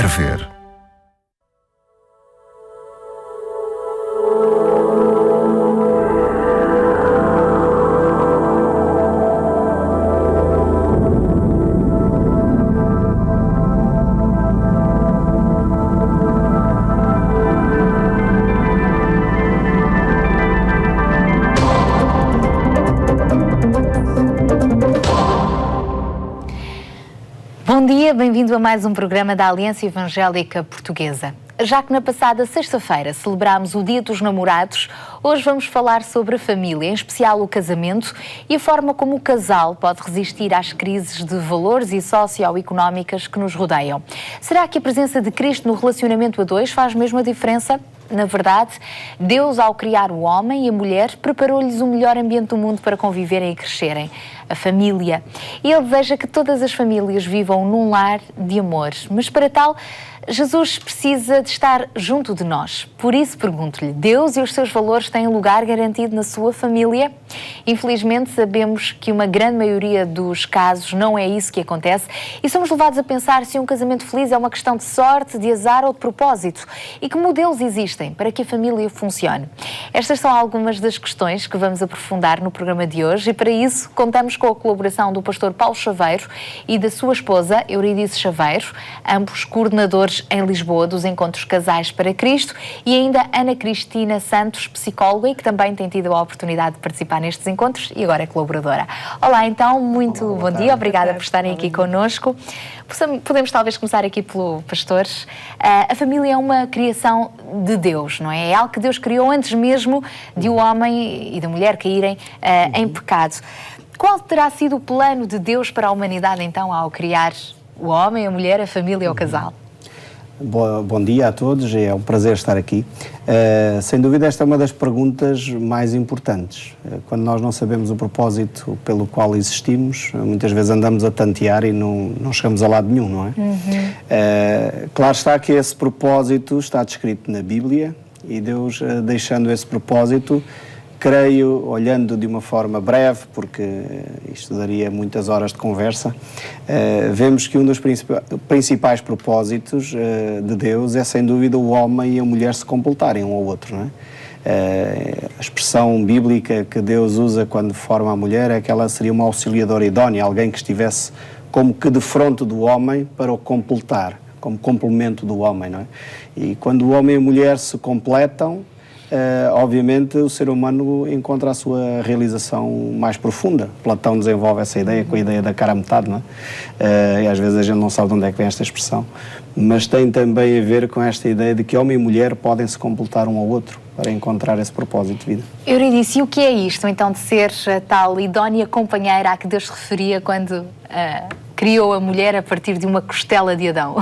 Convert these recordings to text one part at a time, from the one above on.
Quer ver? Bom dia, bem-vindo a mais um programa da Aliança Evangélica Portuguesa. Já que na passada sexta-feira celebramos o Dia dos Namorados, hoje vamos falar sobre a família, em especial o casamento e a forma como o casal pode resistir às crises de valores e socioeconómicas que nos rodeiam. Será que a presença de Cristo no relacionamento a dois faz mesmo a diferença? Na verdade, Deus, ao criar o homem e a mulher, preparou-lhes o melhor ambiente do mundo para conviverem e crescerem, a família. E Ele deseja que todas as famílias vivam num lar de amor. Mas para tal, Jesus precisa de estar junto de nós. Por isso pergunto-lhe, Deus e os seus valores têm lugar garantido na sua família? Infelizmente sabemos que uma grande maioria dos casos não é isso que acontece e somos levados a pensar se um casamento feliz é uma questão de sorte, de azar ou de propósito e que modelos existem para que a família funcione. Estas são algumas das questões que vamos aprofundar no programa de hoje e para isso contamos com a colaboração do pastor Paulo Chaveiro e da sua esposa Euridice Chaveiro, ambos coordenadores em Lisboa dos Encontros Casais para Cristo, e ainda Ana Cristina Santos, psicóloga e que também tem tido a oportunidade de participar nestes encontros e agora é colaboradora. Olá, então, muito bom dia, obrigada por estarem aqui connosco. Podemos talvez começar aqui pelo pastor. A família é uma criação de Deus, não é? É algo que Deus criou antes mesmo de o homem e da mulher caírem em pecado. Qual terá sido o plano de Deus para a humanidade, então, ao criar o homem, a mulher, a família ou o casal? Bom dia a todos, é um prazer estar aqui. Sem dúvida esta é uma das perguntas mais importantes. Quando nós não sabemos o propósito pelo qual existimos, muitas vezes andamos a tantear e não chegamos a lado nenhum, não é? Claro está que esse propósito está descrito na Bíblia e Deus, deixando esse propósito, creio, olhando de uma forma breve, porque isto daria muitas horas de conversa, vemos que um dos principais propósitos de Deus é, sem dúvida, o homem e a mulher se completarem um ao outro, não é? A expressão bíblica que Deus usa quando forma a mulher é que ela seria uma auxiliadora idónea, alguém que estivesse como que de fronte do homem para o completar, como complemento do homem, não é? E quando o homem e a mulher se completam, obviamente o ser humano encontra a sua realização mais profunda. Platão desenvolve essa ideia com a ideia da cara a metade, não é? E às vezes a gente não sabe de onde é que vem esta expressão, mas tem também a ver com esta ideia de que homem e mulher podem se completar um ao outro para encontrar esse propósito de vida. Euridice, e o que é isto, então, de ser a tal idónea companheira a que Deus se referia quando criou a mulher a partir de uma costela de Adão?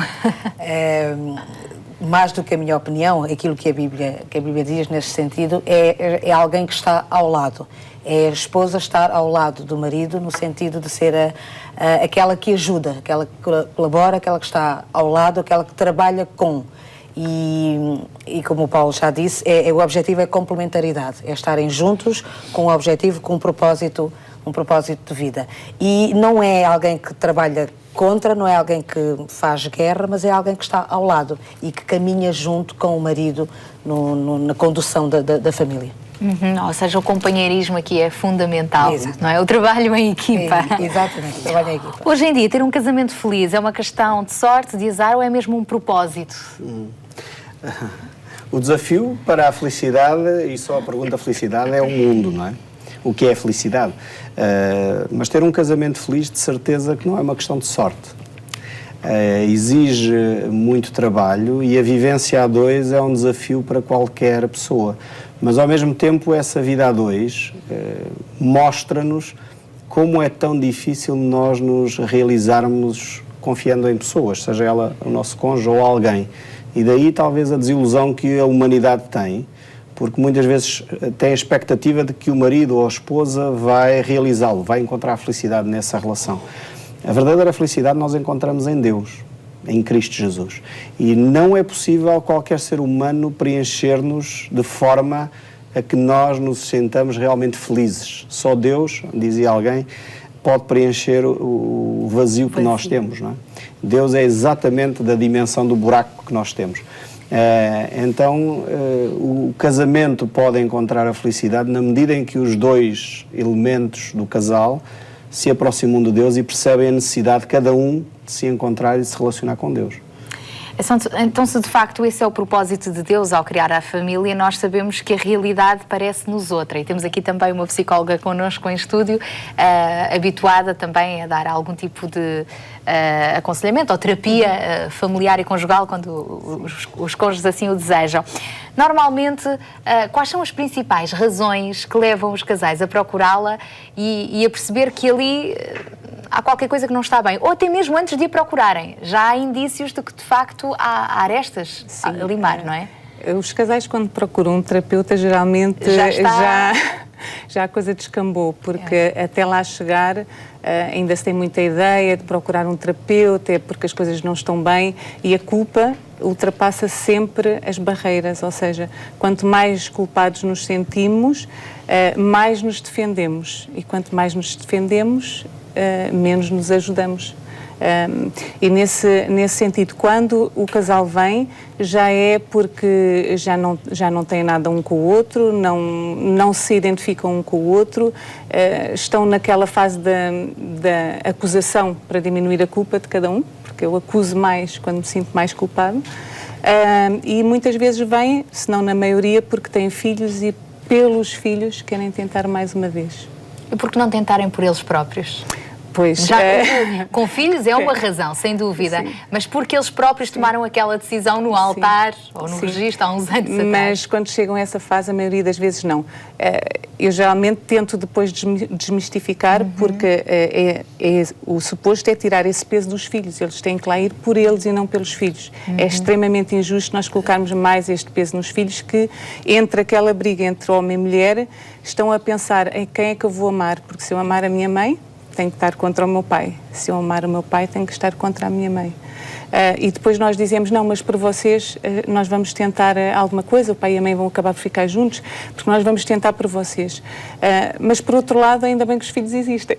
Mais do que a minha opinião, aquilo que a Bíblia diz nesse sentido é alguém que está ao lado. É a esposa estar ao lado do marido no sentido de ser aquela que ajuda, aquela que colabora, aquela que está ao lado, aquela que trabalha com. E como o Paulo já disse, o objetivo é complementaridade, é estarem juntos com um objetivo, com um propósito de vida. E não é alguém que trabalha contra, não é alguém que faz guerra, mas é alguém que está ao lado e que caminha junto com o marido na condução da família. Ou seja, o companheirismo aqui é fundamental, não é? O trabalho em equipa. Exatamente, o trabalho em equipa. Hoje em dia, ter um casamento feliz é uma questão de sorte, de azar ou é mesmo um propósito? O desafio para a felicidade, e só a pergunta felicidade, é o mundo, não é? O que é felicidade? Mas ter um casamento feliz, de certeza que não é uma questão de sorte. Exige muito trabalho e a vivência a dois é um desafio para qualquer pessoa. Mas, ao mesmo tempo, essa vida a dois mostra-nos como é tão difícil nós nos realizarmos confiando em pessoas, seja ela o nosso cônjuge ou alguém. E daí, talvez, a desilusão que a humanidade tem, porque muitas vezes tem a expectativa de que o marido ou a esposa vai realizá-lo, vai encontrar a felicidade nessa relação. A verdadeira felicidade nós encontramos em Deus, em Cristo Jesus. E não é possível qualquer ser humano preencher-nos de forma a que nós nos sentamos realmente felizes. Só Deus, dizia alguém, pode preencher o vazio que nós temos, não é? Deus é exatamente da dimensão do buraco que nós temos. Então, o casamento pode encontrar a felicidade na medida em que os dois elementos do casal se aproximam de Deus e percebem a necessidade de cada um de se encontrar e de se relacionar com Deus. Então, se de facto esse é o propósito de Deus ao criar a família, nós sabemos que a realidade parece-nos outra. E temos aqui também uma psicóloga connosco em estúdio, habituada também a dar algum tipo de aconselhamento ou terapia familiar e conjugal, quando os cônjuges assim o desejam. Normalmente, quais são as principais razões que levam os casais a procurá-la e a perceber que ali há qualquer coisa que não está bem? Ou até mesmo antes de a procurarem, já há indícios de que, de facto, há arestas a limar, não é? Os casais, quando procuram um terapeuta, geralmente já a coisa descambou, porque até lá chegar ainda se tem muita ideia de procurar um terapeuta, é porque as coisas não estão bem e a culpa ultrapassa sempre as barreiras, ou seja, quanto mais culpados nos sentimos, mais nos defendemos, e quanto mais nos defendemos, menos nos ajudamos. E nesse sentido, quando o casal vem, já é porque já não têm nada um com o outro, não se identificam um com o outro, estão naquela fase da acusação para diminuir a culpa de cada um, porque eu acuso mais quando me sinto mais culpado, e muitas vezes vêm, se não na maioria, porque têm filhos e pelos filhos querem tentar mais uma vez. E por que não tentarem por eles próprios? Pois, com filhos é uma razão, sem dúvida, sim, mas porque eles próprios tomaram aquela decisão no altar ou no registro há uns anos atrás. Mas quando chegam a essa fase, a maioria das vezes não. Eu geralmente tento depois desmistificar, porque o suposto é tirar esse peso dos filhos. Eles têm que lá ir por eles e não pelos filhos. É extremamente injusto nós colocarmos mais este peso nos filhos, que entre aquela briga entre homem e mulher estão a pensar em quem é que eu vou amar, porque se eu amar a minha mãe, tenho que estar contra o meu pai. Se eu amar o meu pai, tenho que estar contra a minha mãe. E depois nós dizemos, não, mas por vocês nós vamos tentar alguma coisa, o pai e a mãe vão acabar por ficar juntos, porque nós vamos tentar por vocês. Mas por outro lado, ainda bem que os filhos existem.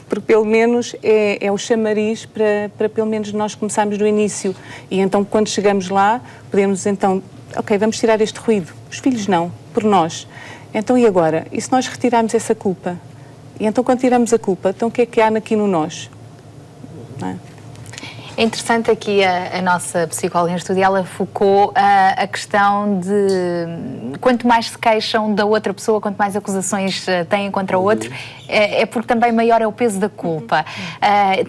Porque pelo menos é o chamariz para pelo menos nós começarmos do início. E então quando chegamos lá, podemos então, ok, vamos tirar este ruído. Os filhos não, por nós. Então e agora? E se nós retirarmos essa culpa? E então, quando tiramos a culpa, então o que é que há aqui no nós? Não é? É interessante aqui a nossa psicóloga em estúdio, ela focou a questão de quanto mais se queixam da outra pessoa, quanto mais acusações têm contra o outro, é porque também maior é o peso da culpa.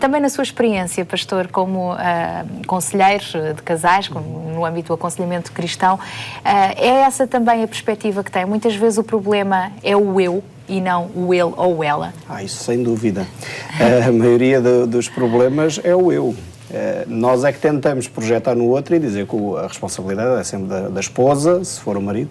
Também na sua experiência, pastor, como conselheiro de casais, no âmbito do aconselhamento cristão, é essa também a perspectiva que tem? Muitas vezes o problema é o eu, e não o ele ou ela. Isso sem dúvida. A maioria dos problemas é o eu. Nós é que tentamos projetar no outro e dizer que a responsabilidade é sempre da esposa, se for o marido,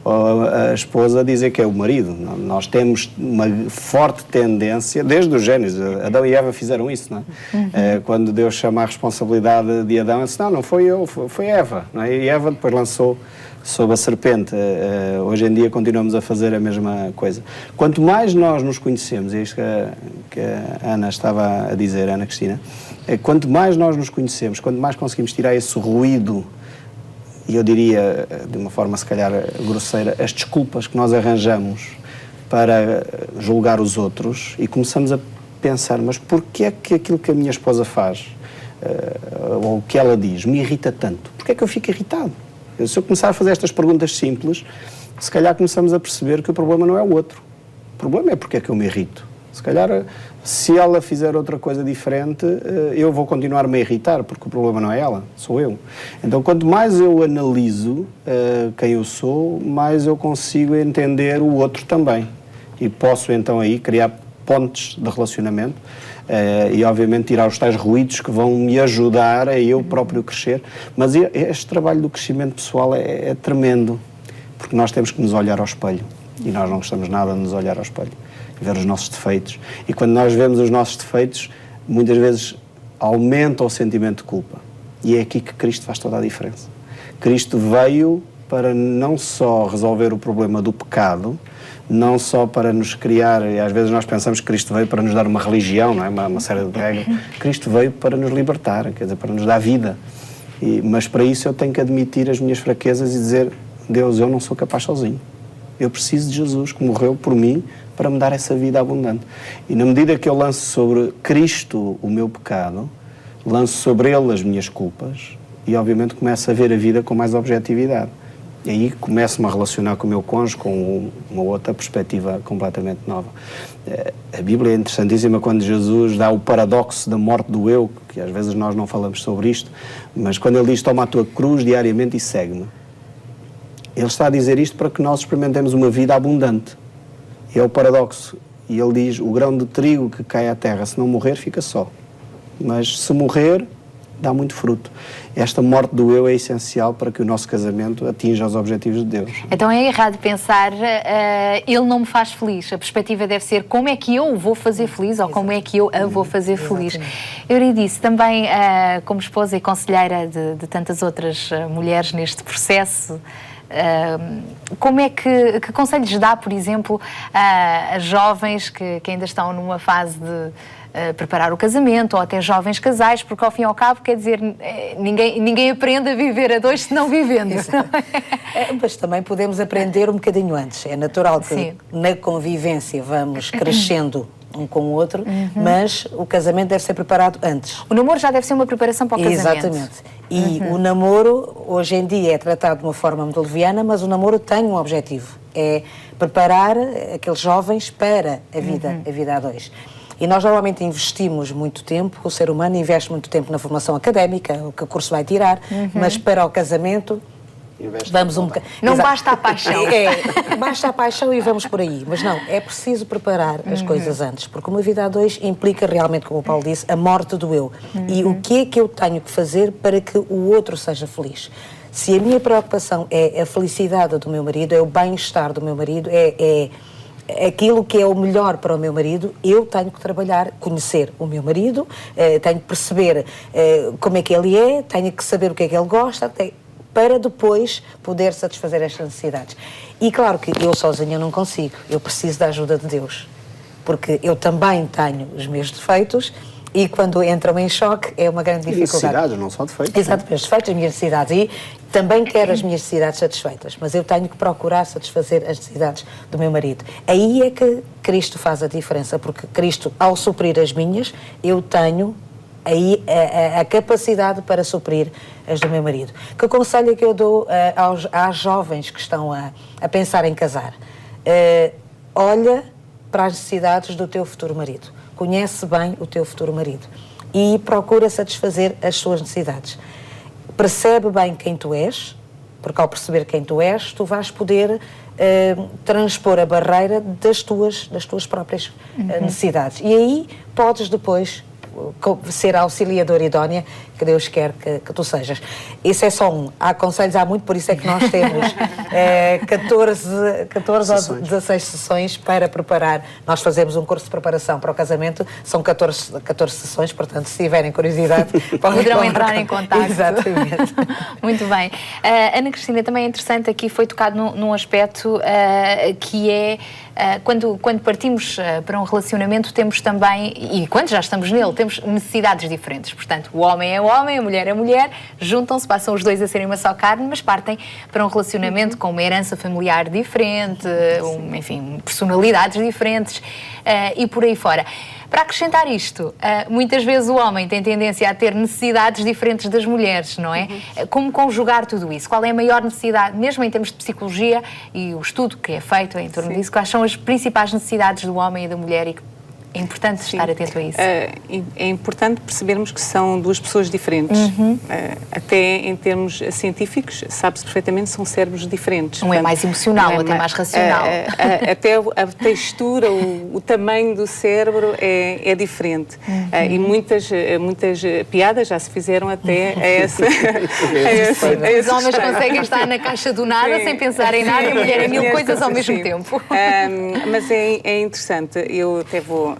ou a esposa dizer que é o marido. Nós temos uma forte tendência, desde o Gênesis, Adão e Eva fizeram isso, não é? Quando Deus chama a responsabilidade de Adão, ele disse, não foi eu, foi Eva, não é? E Eva depois lançou sobre a serpente. Hoje em dia continuamos a fazer a mesma coisa. Quanto mais nós nos conhecemos, é isto que a Ana estava a dizer, Ana Cristina, quanto mais nós nos conhecemos, quanto mais conseguimos tirar esse ruído, e eu diria, de uma forma se calhar grosseira, as desculpas que nós arranjamos para julgar os outros, e começamos a pensar, mas porquê é que aquilo que a minha esposa faz, ou o que ela diz, me irrita tanto? Porquê é que eu fico irritado? Se eu começar a fazer estas perguntas simples, se calhar começamos a perceber que o problema não é o outro. O problema é porque é que eu me irrito. Se calhar, se ela fizer outra coisa diferente, eu vou continuar-me a irritar, porque o problema não é ela, sou eu. Então, quanto mais eu analiso quem eu sou, mais eu consigo entender o outro também. E posso, então, aí criar pontes de relacionamento e, obviamente, tirar os tais ruídos que vão me ajudar a eu próprio crescer. Mas este trabalho do crescimento pessoal é tremendo, porque nós temos que nos olhar ao espelho. E nós não gostamos nada de nos olhar ao espelho, ver os nossos defeitos. E quando nós vemos os nossos defeitos, muitas vezes aumenta o sentimento de culpa. E é aqui que Cristo faz toda a diferença. Cristo veio para não só resolver o problema do pecado, não só para nos criar, e às vezes nós pensamos que Cristo veio para nos dar uma religião, não é? Uma série de regras. Cristo veio para nos libertar, quer dizer, para nos dar vida. Mas para isso eu tenho que admitir as minhas fraquezas e dizer, Deus, eu não sou capaz sozinho. Eu preciso de Jesus, que morreu por mim, para me dar essa vida abundante. E na medida que eu lanço sobre Cristo o meu pecado, lanço sobre Ele as minhas culpas e, obviamente, começo a ver a vida com mais objetividade. E aí começo-me a relacionar com o meu cônjuge com uma outra perspectiva completamente nova. A Bíblia é interessantíssima quando Jesus dá o paradoxo da morte do eu, que às vezes nós não falamos sobre isto, mas quando Ele diz, toma a tua cruz diariamente e segue-me. Ele está a dizer isto para que nós experimentemos uma vida abundante. E é o paradoxo. E Ele diz, o grão de trigo que cai à terra, se não morrer, fica só. Mas se morrer, dá muito fruto. Esta morte do eu é essencial para que o nosso casamento atinja os objetivos de Deus. Então é errado pensar, ele não me faz feliz. A perspectiva deve ser como é que eu o vou fazer feliz ou como é que eu a vou fazer feliz. Euridice, também como esposa e conselheira de tantas outras mulheres neste processo, como é que conselhos dá, por exemplo, a jovens que ainda estão numa fase de preparar o casamento, ou até jovens casais, porque ao fim e ao cabo, quer dizer, ninguém aprende a viver a dois se não vivendo. Mas também podemos aprender um bocadinho antes. É natural que na convivência vamos crescendo um com o outro, mas o casamento deve ser preparado antes. O namoro já deve ser uma preparação para o casamento. Exatamente. E o namoro, hoje em dia, é tratado de uma forma muito leviana, mas o namoro tem um objetivo. É preparar aqueles jovens para a vida a dois. E nós normalmente investimos muito tempo, o ser humano investe muito tempo na formação académica, o que o curso vai tirar, mas para o casamento vamos um bocadinho. Não basta a paixão. Basta a paixão e vamos por aí. Mas não, é preciso preparar as coisas antes, porque uma vida a dois implica realmente, como o Paulo disse, a morte do eu. E o que é que eu tenho que fazer para que o outro seja feliz? Se a minha preocupação é a felicidade do meu marido, é o bem-estar do meu marido, é aquilo que é o melhor para o meu marido, eu tenho que trabalhar, conhecer o meu marido, tenho que perceber como é que ele é, tenho que saber o que é que ele gosta, para depois poder satisfazer estas necessidades. E claro que eu sozinha não consigo, eu preciso da ajuda de Deus, porque eu também tenho os meus defeitos e quando entram em choque é uma grande dificuldade. Necessidades, não só defeitos. Exato, meus defeitos, as minhas necessidades. E também quero as minhas necessidades satisfeitas, mas eu tenho que procurar satisfazer as necessidades do meu marido. Aí é que Cristo faz a diferença, porque Cristo, ao suprir as minhas, eu tenho aí a capacidade para suprir as do meu marido. Que conselho é que eu dou às jovens que estão a pensar em casar? Olha para as necessidades do teu futuro marido. Conhece bem o teu futuro marido e procura satisfazer as suas necessidades. Percebe bem quem tu és, porque ao perceber quem tu és, tu vais poder transpor a barreira das tuas próprias necessidades. E aí podes depois ser a auxiliadora idónea que Deus quer que tu sejas. Isso é só um. Há conselhos, há muito, por isso é que nós temos 14 ou 16 sessões para preparar. Nós fazemos um curso de preparação para o casamento, são 14 sessões, portanto, se tiverem curiosidade, poderão entrar em contato. Exatamente. Muito bem. Ana Cristina, também é interessante, aqui foi tocado num aspecto que é quando partimos para um relacionamento, temos também, e quando já estamos nele, temos necessidades diferentes. Portanto, o homem é o homem, a mulher é a mulher, juntam-se, passam os dois a serem uma só carne, mas partem para um relacionamento com uma herança familiar diferente, enfim, personalidades diferentes e por aí fora. Para acrescentar isto, muitas vezes o homem tem tendência a ter necessidades diferentes das mulheres, não é? Como conjugar tudo isso? Qual é a maior necessidade, mesmo em termos de psicologia e o estudo que é feito em torno disso, quais são as principais necessidades do homem e da mulher e que é importante estar atento a isso? É importante percebermos que são duas pessoas diferentes. Até em termos científicos, sabe-se perfeitamente que são cérebros diferentes. Um é mais emocional, outro é mais racional. Até a textura, o tamanho do cérebro é diferente. E muitas piadas já se fizeram até a esse Os homens conseguem estar na caixa do nada sem pensar em nada e a mulher em mil coisas ao mesmo tempo. Mas é interessante. Eu até vou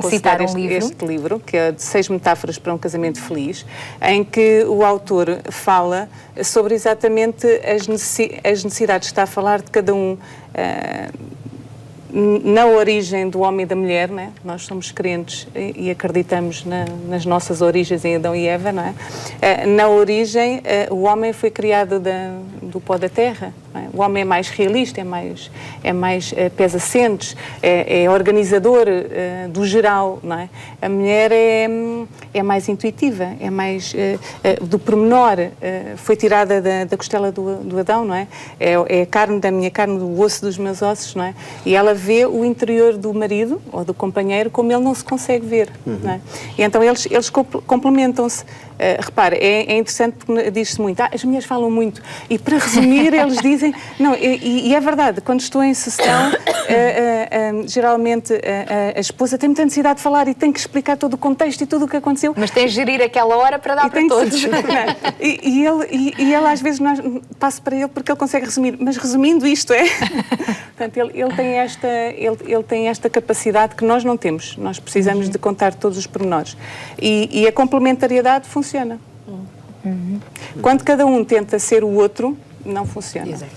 citar este livro, que é de 6 metáforas para um casamento feliz, em que o autor fala sobre exatamente as necessidades, está a falar de cada um. na origem do homem e da mulher, não é? Nós somos crentes e acreditamos nas nossas origens em Adão e Eva, não é? Na origem, o homem foi criado do pó da terra. Não é? O homem é mais realista, é mais pés-assentes, é organizador do geral, não é? A mulher é mais intuitiva, é mais do pormenor, foi tirada da costela do Adão, não é? É a carne da minha carne, do osso dos meus ossos, não é? E ela vê o interior do marido ou do companheiro como ele não se consegue ver, não é? E então eles complementam-se. Repare, é interessante porque diz-se muito, as mulheres falam muito, e para resumir eles dizem, não, e é verdade, quando estou em sessão, geralmente a esposa tem muita necessidade de falar e tem que explicar todo o contexto e tudo o que aconteceu. Mas tem de gerir aquela hora para dar para todos. E ele às vezes passa para ele porque ele consegue resumir, mas resumindo isto portanto, ele tem esta capacidade que nós não temos, nós precisamos de contar todos os pormenores. E a complementariedade funciona. Quando cada um tenta ser o outro, não funciona. Exato.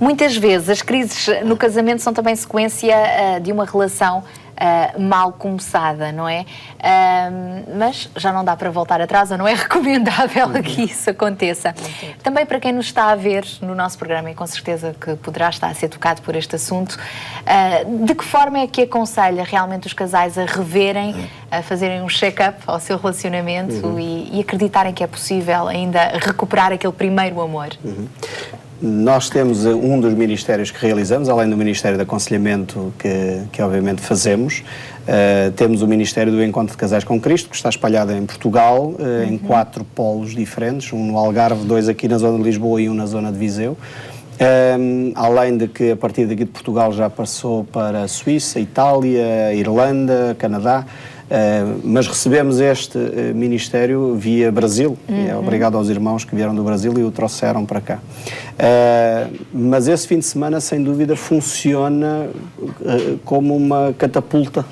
Muitas vezes as crises no casamento são também sequência de uma relação mal começada, não é? Mas já não dá para voltar atrás, ou não é recomendável que isso aconteça. Também para quem nos está a ver no nosso programa, e com certeza que poderá estar a ser tocado por este assunto, de que forma é que aconselha realmente os casais a reverem, a fazerem um check-up ao seu relacionamento e acreditarem que é possível ainda recuperar aquele primeiro amor? Nós temos um dos ministérios que realizamos, além do Ministério de Aconselhamento que obviamente fazemos, temos o Ministério do Encontro de Casais com Cristo, que está espalhado em Portugal, em 4 polos diferentes, um no Algarve, 2 aqui na zona de Lisboa e um na zona de Viseu. Além de que a partir daqui de Portugal já passou para a Suíça, Itália, Irlanda, Canadá, mas recebemos este ministério via Brasil. Obrigado aos irmãos que vieram do Brasil e o trouxeram para cá. Mas esse fim de semana, sem dúvida, funciona como uma catapulta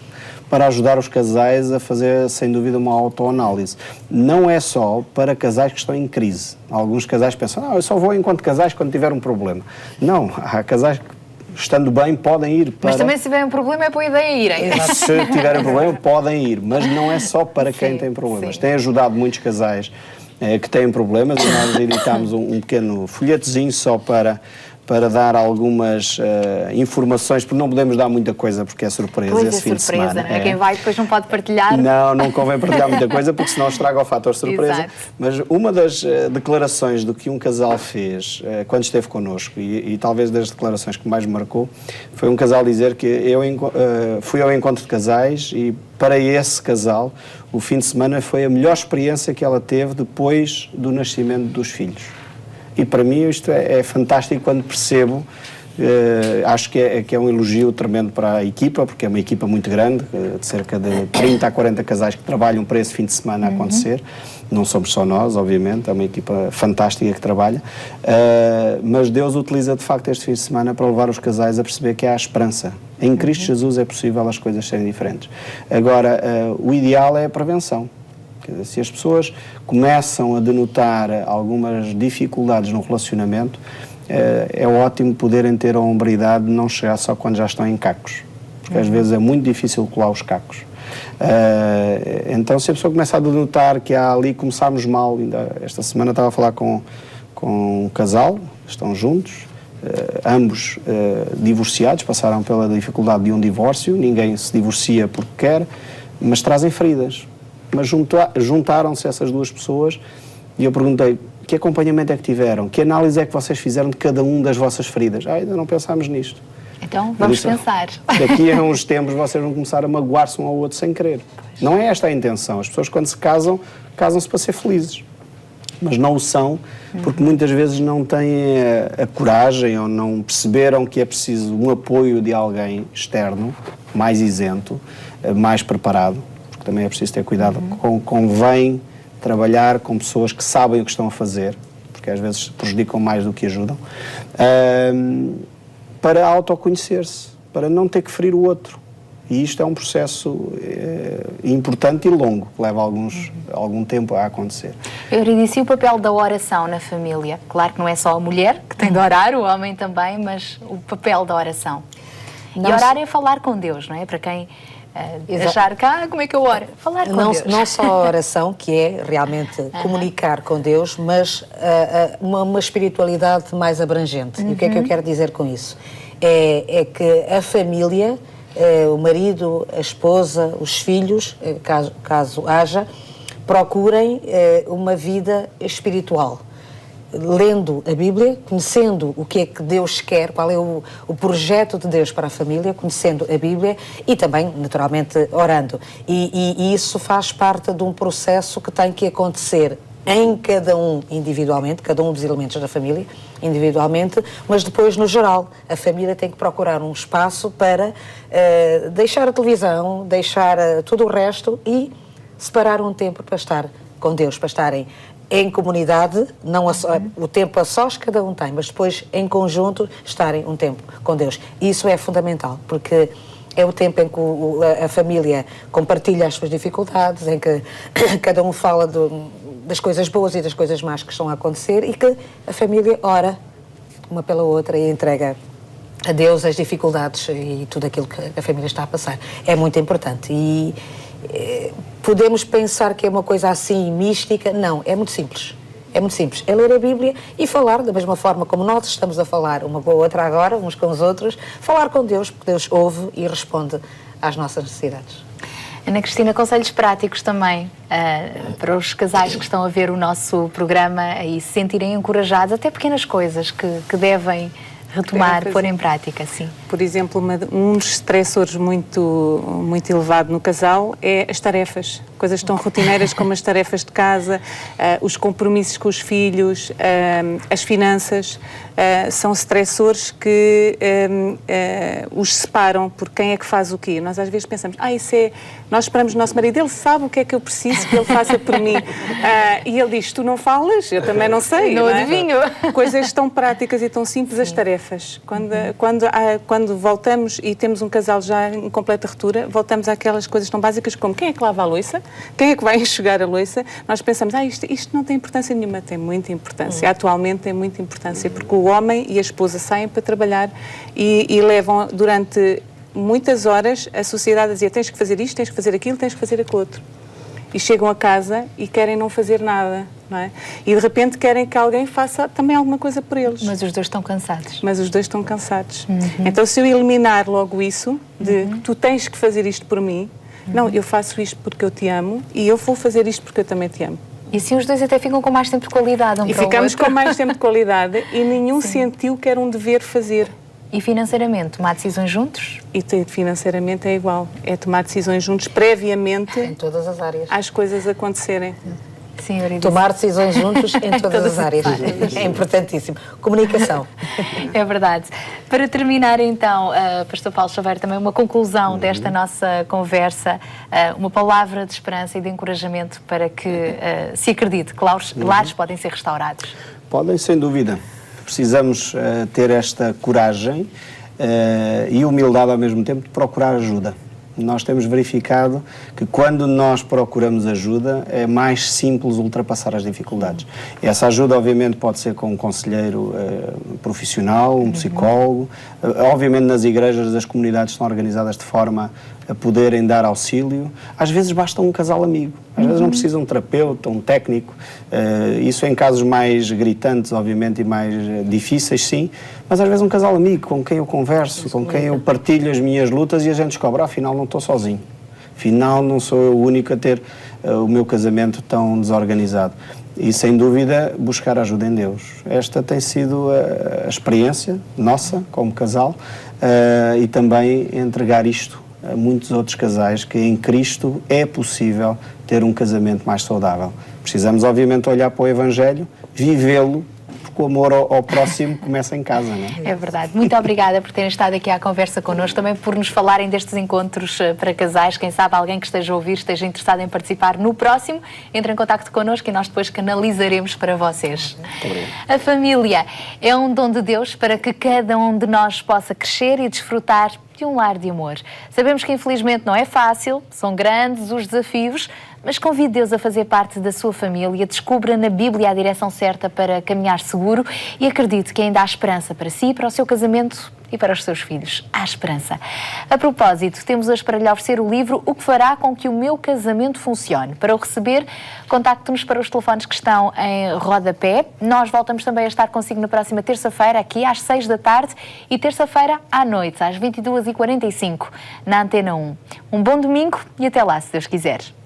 para ajudar os casais a fazer, sem dúvida, uma autoanálise. Não é só para casais que estão em crise. Alguns casais pensam, eu só vou enquanto casais quando tiver um problema. Não, há casais que, estando bem, podem ir para... Mas também se tiverem um problema é boa ideia irem. Se tiverem problema, podem ir, mas não é só para quem tem problemas. Tem ajudado muitos casais que têm problemas e nós editámos um pequeno folhetozinho só para dar algumas informações, porque não podemos dar muita coisa, porque é surpresa esse fim de semana. Não é? Quem vai depois não pode partilhar. Não convém partilhar muita coisa, porque senão estraga o fator surpresa. Exato. Mas uma das declarações do que um casal fez quando esteve connosco, e talvez das declarações que mais me marcou, foi um casal dizer que eu fui ao encontro de casais e para esse casal o fim de semana foi a melhor experiência que ela teve depois do nascimento dos filhos. E para mim isto é fantástico quando percebo, acho que é um elogio tremendo para a equipa, porque é uma equipa muito grande, de cerca de 30 a 40 casais que trabalham para esse fim de semana a acontecer. Não somos só nós, obviamente, é uma equipa fantástica que trabalha, mas Deus utiliza de facto este fim de semana para levar os casais a perceber que há esperança. Em Cristo Jesus é possível as coisas serem diferentes. Agora, o ideal é a prevenção. Se as pessoas começam a denotar algumas dificuldades no relacionamento, é ótimo poderem ter a hombridade de não chegar só quando já estão em cacos, porque às vezes é muito difícil colar os cacos. Então, se a pessoa começa a denotar que há ali, começámos mal, ainda esta semana estava a falar com um casal, estão juntos, ambos divorciados, passaram pela dificuldade de um divórcio, ninguém se divorcia porque quer, mas trazem feridas. Mas juntaram-se essas duas pessoas e eu perguntei, que acompanhamento é que tiveram? Que análise é que vocês fizeram de cada um das vossas feridas? Ainda não pensámos nisto. Então, vamos pensar. Daqui a uns tempos vocês vão começar a magoar-se um ao outro sem querer. Não é esta a intenção. As pessoas quando se casam, casam-se para ser felizes. Mas não o são porque muitas vezes não têm a coragem ou não perceberam que é preciso um apoio de alguém externo, mais isento, mais preparado. Também é preciso ter cuidado, convém trabalhar com pessoas que sabem o que estão a fazer, porque às vezes prejudicam mais do que ajudam, para autoconhecer-se, para não ter que ferir o outro. E isto é um processo importante e longo, que leva algum tempo a acontecer. Euridice, e o papel da oração na família? Claro que não é só a mulher que tem de orar, o homem também, mas o papel da oração. E orar é falar com Deus, não é? Para quem achar que, como é que eu oro? Falar com Deus. Não só a oração, que é realmente comunicar com Deus, mas uma espiritualidade mais abrangente. E o que é que eu quero dizer com isso? É que a família, o marido, a esposa, os filhos, caso haja, procurem uma vida espiritual. Lendo a Bíblia, conhecendo o que é que Deus quer, qual é o projeto de Deus para a família, conhecendo a Bíblia e também, naturalmente, orando. E isso faz parte de um processo que tem que acontecer em cada um individualmente, cada um dos elementos da família individualmente, mas depois no geral. A família tem que procurar um espaço para deixar a televisão, deixar tudo o resto e separar um tempo para estar com Deus, para estarem em comunidade, não o tempo a sós cada um tem, mas depois em conjunto estarem um tempo com Deus. Isso é fundamental, porque é o tempo em que a família compartilha as suas dificuldades, em que cada um fala das coisas boas e das coisas más que estão a acontecer e que a família ora uma pela outra e entrega a Deus as dificuldades e tudo aquilo que a família está a passar. É muito importante e podemos pensar que é uma coisa assim mística. Não, é muito simples. É muito simples. É ler a Bíblia e falar da mesma forma como nós estamos a falar uma com a outra agora, uns com os outros, falar com Deus, porque Deus ouve e responde às nossas necessidades. Ana Cristina, conselhos práticos também para os casais que estão a ver o nosso programa e se sentirem encorajados, até pequenas coisas que devem retomar, pôr em prática, sim. Por exemplo, um dos estressores muito elevado no casal é as tarefas. Coisas tão rotineiras como as tarefas de casa, os compromissos com os filhos, as finanças, são estressores que os separam por quem é que faz o quê. Nós às vezes pensamos, nós esperamos o nosso marido, ele sabe o que é que eu preciso que ele faça por mim. E ele diz, tu não falas, eu também não sei. Não adivinho. Coisas tão práticas e tão simples, as tarefas. Quando voltamos e temos um casal já em completa ruptura, voltamos àquelas coisas tão básicas como quem é que lava a louça, quem é que vai enxugar a louça. Nós pensamos, isto não tem importância nenhuma. Tem muita importância. Atualmente tem muita importância, porque o homem e a esposa saem para trabalhar e levam durante muitas horas a sociedade a dizer tens que fazer isto, tens que fazer aquilo, tens que fazer aquilo outro. E chegam a casa e querem não fazer nada, não é? E de repente querem que alguém faça também alguma coisa por eles. Mas os dois estão cansados. Então se eu eliminar logo isso, de tu tens que fazer isto por mim, não, eu faço isto porque eu te amo e eu vou fazer isto porque eu também te amo. E assim os dois até ficam com mais tempo de qualidade E ficamos com mais tempo de qualidade e nenhum sentiu que era um dever fazer. E financeiramente, tomar decisões juntos? E financeiramente é igual. É tomar decisões juntos previamente. Em todas as áreas. Às coisas acontecerem. Sim, Euridice. Tomar decisões juntos em todas as áreas. É importantíssimo. Comunicação. É verdade. Para terminar, então, Pastor Paulo Chaveiro, também uma conclusão desta nossa conversa, uma palavra de esperança e de encorajamento para que se acredite que lares podem ser restaurados. Podem, sem dúvida. Precisamos ter esta coragem e humildade ao mesmo tempo de procurar ajuda. Nós temos verificado que quando nós procuramos ajuda é mais simples ultrapassar as dificuldades. Essa ajuda obviamente pode ser com um conselheiro profissional, um psicólogo. Obviamente nas igrejas as comunidades estão organizadas de forma a poderem dar auxílio. Às vezes basta um casal amigo. Às vezes não precisa um terapeuta, um técnico. Isso em casos mais gritantes, obviamente, e mais difíceis, sim. Mas às vezes um casal amigo com quem eu converso, com quem eu partilho as minhas lutas e a gente descobre, afinal não estou sozinho. Afinal não sou eu o único a ter o meu casamento tão desorganizado. E sem dúvida buscar ajuda em Deus. Esta tem sido a experiência nossa como casal e também entregar isto a muitos outros casais, que em Cristo é possível ter um casamento mais saudável. Precisamos, obviamente, olhar para o Evangelho, vivê-lo, porque o amor ao próximo começa em casa, não é? É verdade. Muito obrigada por terem estado aqui à conversa connosco, também por nos falarem destes encontros para casais. Quem sabe alguém que esteja a ouvir, esteja interessado em participar no próximo, entre em contacto connosco e nós depois canalizaremos para vocês. A família é um dom de Deus para que cada um de nós possa crescer e desfrutar de um lar de amor. Sabemos que infelizmente não é fácil, são grandes os desafios, mas convide Deus a fazer parte da sua família, descubra na Bíblia a direção certa para caminhar seguro e acredite que ainda há esperança para si, para o seu casamento e para os seus filhos. Há esperança. A propósito, temos hoje para lhe oferecer o livro O que fará com que o meu casamento funcione. Para o receber, contacte-nos para os telefones que estão em rodapé. Nós voltamos também a estar consigo na próxima terça-feira, aqui às 6 da tarde e terça-feira à noite, às 22h45, na Antena 1. Um bom domingo e até lá, se Deus quiser.